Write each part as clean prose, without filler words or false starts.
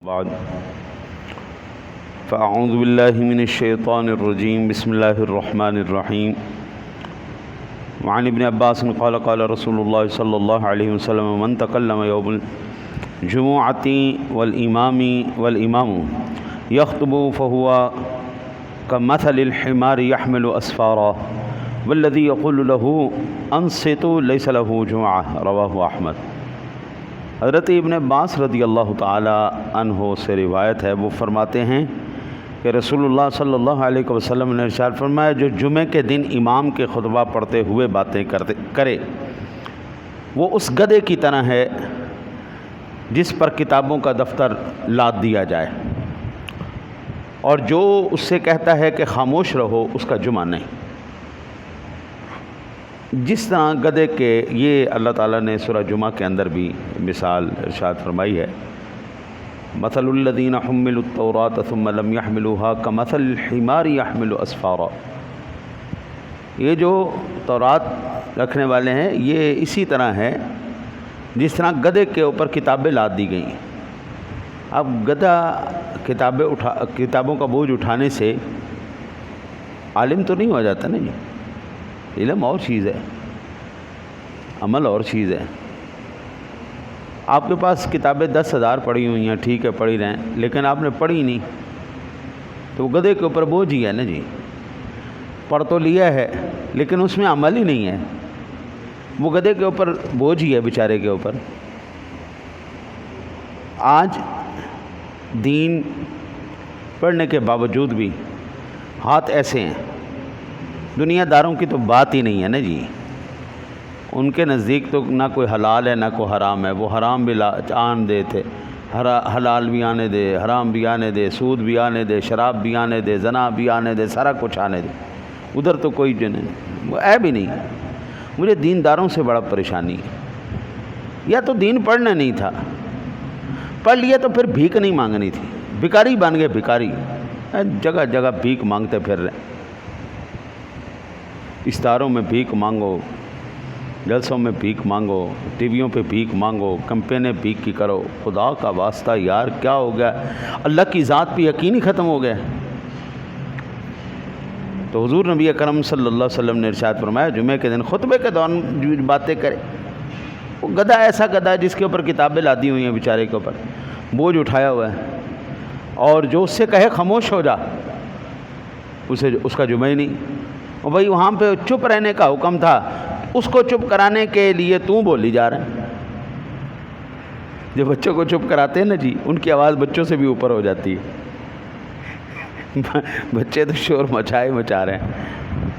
بعد فاعوذ باللہ من الشیطان الرجیم بسم اللہ الرحمن الرحیم وعن ابن عباس قال قال رسول اللہ صلی اللہ علیہ وسلم من تکلم یوم الجمعۃ والامام یخطب فهو كمثل الحمار يحمل اسفارا والذی یقول له انصت لیس له جمعہ رواہ احمد۔ حضرت ابن عباس رضی اللہ تعالی عنہ سے روایت ہے، وہ فرماتے ہیں کہ رسول اللہ صلی اللہ علیہ وسلم نے ارشاد فرمایا، جو جمعے کے دن امام کے خطبہ پڑھتے ہوئے باتیں کرے وہ اس گدھے کی طرح ہے جس پر کتابوں کا دفتر لاد دیا جائے، اور جو اس سے کہتا ہے کہ خاموش رہو اس کا جمعہ نہیں۔ جس طرح گدھے کے، یہ اللہ تعالیٰ نے سورہ جمعہ کے اندر بھی مثال ارشاد فرمائی ہے، مثل الذین حملوا التوراۃ ثم لم يحملوها كمثل الحمار يحمل اسفارا۔ یہ جو تورات رکھنے والے ہیں یہ اسی طرح ہے جس طرح گدھے کے اوپر کتابیں لاد دی گئیں۔ اب گدھا کتابوں کا بوجھ اٹھانے سے عالم تو نہیں ہو جاتا نا جی، علم اور چیز ہے، عمل اور چیز ہے۔ آپ کے پاس کتابیں 10,000 پڑھی ہوئی ہیں، ٹھیک ہے پڑھی رہیں، لیکن آپ نے پڑھی نہیں تو وہ گدھے کے اوپر بوجھ ہی ہے نا جی، پڑھ تو لیا ہے لیکن اس میں عمل ہی نہیں ہے، وہ گدھے کے اوپر بوجھ ہی ہے بیچارے کے اوپر۔ آج دین پڑھنے کے باوجود بھی ہاتھ ایسے ہیں، دنیا داروں کی تو بات ہی نہیں ہے نا جی، ان کے نزدیک تو نہ کوئی حلال ہے نہ کوئی حرام ہے، وہ حرام بھی آن دے تھے، حلال بھی آنے دے، حرام بھی آنے دے، سود بھی آنے دے، شراب بھی آنے دے، زنا بھی آنے دے، سارا کچھ آنے دے، ادھر تو کوئی جو نہیں، وہ عیب ہی نہیں۔ مجھے دین داروں سے بڑا پریشانی ہے، یا تو دین پڑھنا نہیں تھا، پڑھ لیا تو پھر بھیک نہیں مانگنی تھی، بھکاری بن گئے، بھکاری جگہ جگہ بھیک مانگتے پھر رہے، اشتہاروں میں بھیک مانگو، جلسوں میں بھیک مانگو، ٹی ویوں پہ بھیک مانگو، کمپینیں بھیک کی کرو۔ خدا کا واسطہ یار کیا ہو گیا، اللہ کی ذات پہ یقین ہی ختم ہو گیا۔ تو حضور نبی اکرم صلی اللہ علیہ وسلم نے ارشاد فرمایا، جمعے کے دن خطبے کے دوران باتیں کرے، وہ گدھا ایسا گدھا ہے جس کے اوپر کتابیں لادی ہوئی ہیں، بیچارے کے اوپر بوجھ اٹھایا ہوا ہے، اور جو اس سے کہے خاموش ہو جا اس کا جمعہ ہی نہیں۔ اور بھائی وہاں پہ چپ رہنے کا حکم تھا، اس کو چپ کرانے کے لیے تو بولی جا رہا ہے۔ جو بچوں کو چپ کراتے ہیں نا جی، ان کی آواز بچوں سے بھی اوپر ہو جاتی ہے، بچے تو شور مچا رہے ہیں،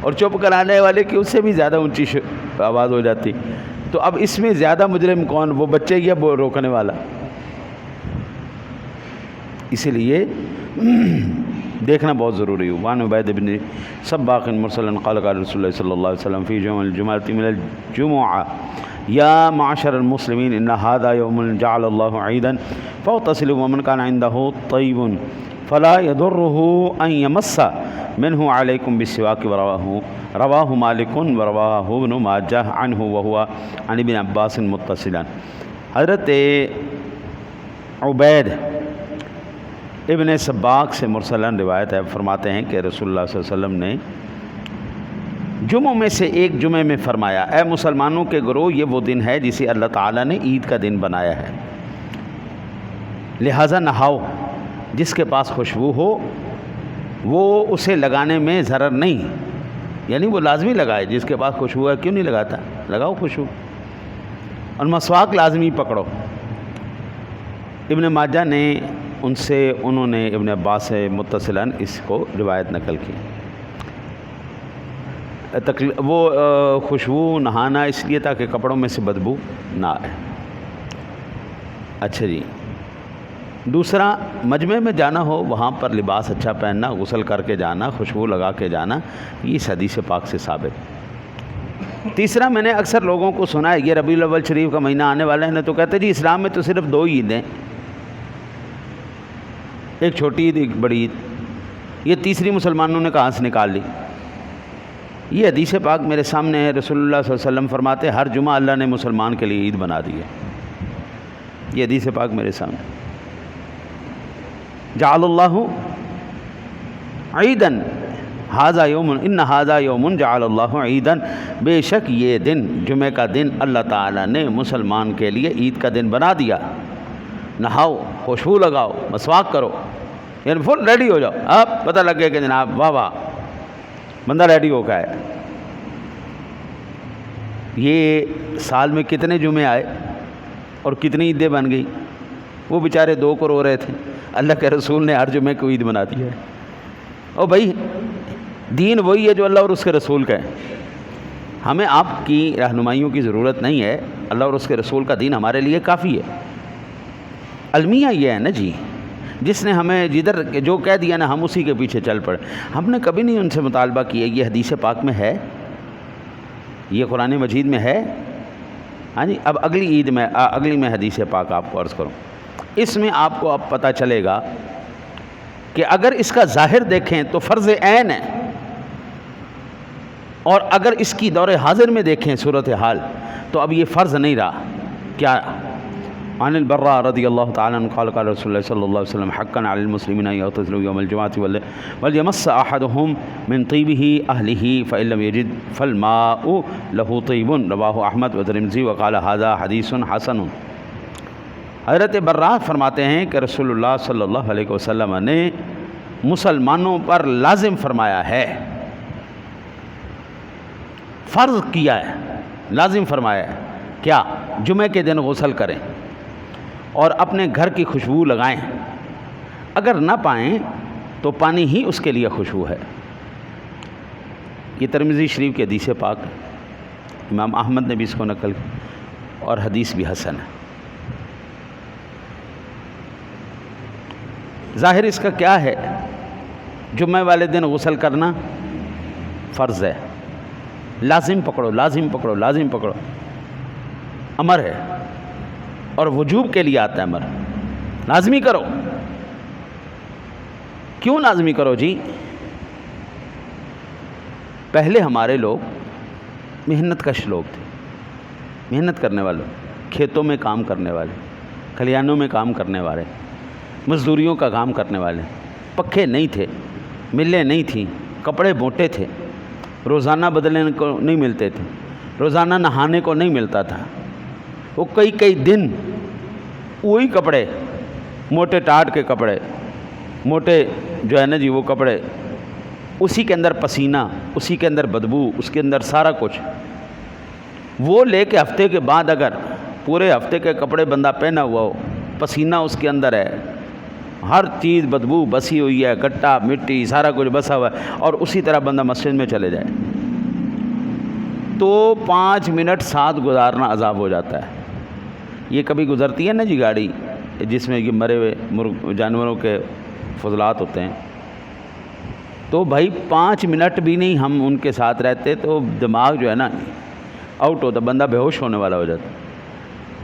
اور چپ کرانے والے کی اس سے بھی زیادہ اونچی آواز ہو جاتی۔ تو اب اس میں زیادہ مجرم کون، وہ بچے یا وہ روکنے والا؟ اسی لیے دیکھنا بہت ضروری ہے۔ وعن عبید بن سباق مرسلا قال قال رسول اللہ صلی اللہ علیہ وسلم فی یوم الجمعۃ من الجمعہ یا معشر المسلمین ان هذا یوم جعل اللہ عیدا فاغتسلوا ومن كان عنده طیب فلا يضره ان يمس منه علیکم بالسواک رواہ مالک ورواه ابن ماجہ عنہ وهو عن ابن عباس متصلا۔ حضرت عبید ابن سباق سے مرسلن روایت ہے، فرماتے ہیں کہ رسول اللہ صلی اللہ علیہ وسلم نے جمعوں میں سے ایک جمعے میں فرمایا، اے مسلمانوں کے گروہ، یہ وہ دن ہے جسے اللہ تعالیٰ نے عید کا دن بنایا ہے، لہٰذا نہاؤ، جس کے پاس خوشبو ہو وہ اسے لگانے میں ضرر نہیں، یعنی وہ لازمی لگائے، جس کے پاس خوشبو ہے کیوں نہیں لگاتا، لگاؤ خوشبو، اور مسواک لازمی پکڑو۔ ابن ماجہ نے انہوں نے ابن عباس سے متصلاً اس کو روایت نقل کی۔ وہ خوشبو نہانا اس لیے تاکہ کپڑوں میں سے بدبو نہ آئے۔ اچھا جی، دوسرا، مجمع میں جانا ہو وہاں پر لباس اچھا پہننا، غسل کر کے جانا، خوشبو لگا کے جانا، یہ اس حدیث پاک سے ثابت۔ تیسرا، میں نے اکثر لوگوں کو سنا ہے یہ ربیع الاول شریف کا مہینہ آنے والا ہے نا، تو کہتے جی اسلام میں تو صرف 2 عیدیں، ایک چھوٹی عید ایک بڑی عید، یہ تیسری مسلمانوں نے کہاں سے نکال لی؟ یہ حدیث پاک میرے سامنے ہے، رسول اللہ صلی اللہ علیہ وسلم فرماتے ہر جمعہ اللہ نے مسلمان کے لیے عید بنا دی ہے، یہ حدیث پاک میرے سامنے۔ جعل اللہ عیدن ھذا یوم ان ھذا یوم جعل اللہ عیدن، بے شک یہ دن، جمعہ کا دن، اللہ تعالیٰ نے مسلمان کے لیے عید کا دن بنا دیا۔ نہاؤ، خوشبو لگاؤ، مسواک کرو، یعنی فل ریڈی ہو جاؤ۔ اب پتہ لگ گیا کہ جناب واہ واہ بندہ ریڈی ہو گیا ہے۔ یہ سال میں کتنے جمعے آئے اور کتنی عیدیں بن گئی؟ وہ بیچارے 2 کو رو رہے تھے، اللہ کے رسول نے ہر جمعے کو عید بنا دیا ہے۔ اور بھائی دین وہی ہے جو اللہ اور اس کے رسول کا ہے، ہمیں آپ کی رہنمائیوں کی ضرورت نہیں ہے، اللہ اور اس کے رسول کا دین ہمارے لیے کافی ہے۔ المیہ یہ ہے نا جی، جس نے ہمیں جدھر جو کہہ دیا نا ہم اسی کے پیچھے چل پڑے۔ ہم نے کبھی نہیں ان سے مطالبہ کیا یہ حدیث پاک میں ہے، یہ قرآن مجید میں ہے۔ ہاں جی، اب اگلی عید میں اگلی میں حدیث پاک آپ کو عرض کروں، اس میں آپ کو اب پتہ چلے گا کہ اگر اس کا ظاہر دیکھیں تو فرض عین ہے، اور اگر اس کی دور حاضر میں دیکھیں صورتحال تو اب یہ فرض نہیں رہا۔ کیا؟ عن البراء رضی اللہ تعالیٰ عنہ قال قال رسول اللہ صلی اللہ علیہ وسلم حقا علی المسلمین ان یغتسلوا یوم الجمعۃ ولیمس احدهم من طیبہ اہلہ فان لم یجد فالماء له طیب، رواہ احمد والترمذی وقال ھذا حدیث حسن۔ حضرت براء فرماتے ہیں کہ رسول اللہ صلی اللہ علیہ وسلم نے مسلمانوں پر لازم فرمایا ہے، فرض کیا ہے، لازم فرمایا ہے، کیا؟ جمعہ کے دن غسل کریں اور اپنے گھر کی خوشبو لگائیں، اگر نہ پائیں تو پانی ہی اس کے لیے خوشبو ہے۔ یہ ترمذی شریف کی حدیث پاک، امام احمد نے بھی اس کو نقل کی اور حدیث بھی حسن ہے۔ ظاہر اس کا کیا ہے؟ جمعہ والے دن غسل کرنا فرض ہے، لازم پکڑو، لازم پکڑو، لازم پکڑو، امر ہے، اور وجوب کے لیے آتا ہے امر، لازمی کرو۔ کیوں لازمی کرو جی؟ پہلے ہمارے لوگ محنت کش لوگ تھے، محنت کرنے والے، کھیتوں میں کام کرنے والے، کھلیانوں میں کام کرنے والے، مزدوریوں کا کام کرنے والے، پکھے نہیں تھے، ملیں نہیں تھیں، کپڑے موٹے تھے، روزانہ بدلنے کو نہیں ملتے تھے، روزانہ نہانے کو نہیں ملتا تھا، وہ کئی دن وہی کپڑے، موٹے ٹاٹ کے کپڑے، موٹے جو ہے نا جی وہ کپڑے، اسی کے اندر پسینہ، اسی کے اندر بدبو، اس کے اندر سارا کچھ، وہ لے کے ہفتے کے بعد اگر پورے ہفتے کے کپڑے بندہ پہنا ہوا ہو، پسینہ اس کے اندر ہے، ہر چیز بدبو بسی ہوئی ہے، گٹا مٹی سارا کچھ بسا ہوا ہے، اور اسی طرح بندہ مسجد میں چلے جائے تو 5 منٹ ساتھ گزارنا عذاب ہو جاتا ہے۔ یہ کبھی گزرتی ہے نا جی گاڑی جس میں یہ مرے ہوئے جانوروں کے فضلات ہوتے ہیں، تو بھائی 5 منٹ بھی نہیں ہم ان کے ساتھ رہتے تو دماغ جو ہے نا آؤٹ ہوتا، بندہ بے ہوش ہونے والا ہو جاتا۔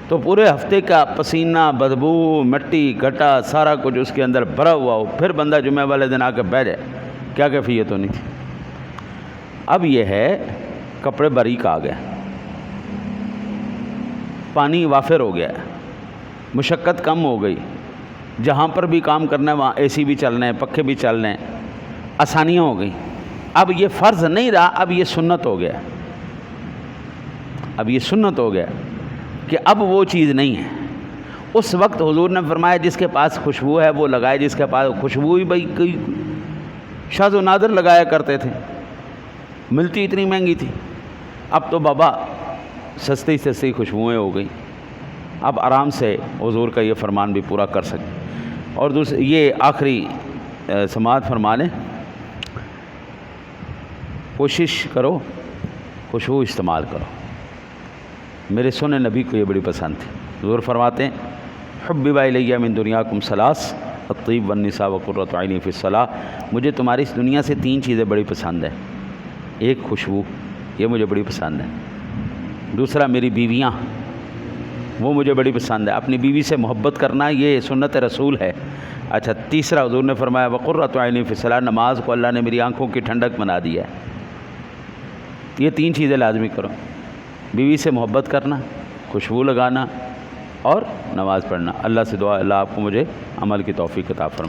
تو پورے ہفتے کا پسینہ، بدبو، مٹی، گٹا سارا کچھ اس کے اندر بھرا ہوا ہو، پھر بندہ جمعہ والے دن آ کے بیٹھ جائے، کیا کیفیت ہونی تھی۔ اب یہ ہے کپڑے باریک آ گئے، پانی وافر ہو گیا ہے، مشقت کم ہو گئی، جہاں پر بھی کام کرنا ہے وہاں اے سی بھی چل رہے ہیں، پکھے بھی چل رہے ہیں، آسانیاں ہو گئیں۔ اب یہ فرض نہیں رہا، اب یہ سنت ہو گیا، اب یہ سنت ہو گیا کہ اب وہ چیز نہیں ہے۔ اس وقت حضور نے فرمایا جس کے پاس خوشبو ہے وہ لگائے، جس کے پاس خوشبو ہی بھائی کوئی شاذ و نادر لگایا کرتے تھے، ملتی اتنی مہنگی تھی، اب تو بابا سستی سستی خوشبوئیں ہو گئیں، اب آرام سے حضور کا یہ فرمان بھی پورا کر سکیں۔ اور دوسری یہ آخری سماعت فرما لیں، کوشش کرو خوشبو استعمال کرو۔ میرے سونے نبی کو یہ بڑی پسند تھی، حضور فرماتے ہیں حبب الیہ من دنیاکم ثلاث الطیب والنساء وقرۃ عینی فی الصلاۃ، مجھے تمہاری اس دنیا سے 3 چیزیں بڑی پسند ہیں، ایک خوشبو، یہ مجھے بڑی پسند ہے، دوسرا میری بیویاں، وہ مجھے بڑی پسند ہے، اپنی بیوی سے محبت کرنا یہ سنت رسول ہے۔ اچھا تیسرا حضور نے فرمایا وقرۃ عینی فی الصلاۃ، نماز کو اللہ نے میری آنکھوں کی ٹھنڈک بنا دیا ہے۔ یہ 3 چیزیں لازمی کرو، بیوی سے محبت کرنا، خوشبو لگانا اور نماز پڑھنا۔ اللہ سے دعا اللہ آپ کو مجھے عمل کی توفیق عطا فرمائے۔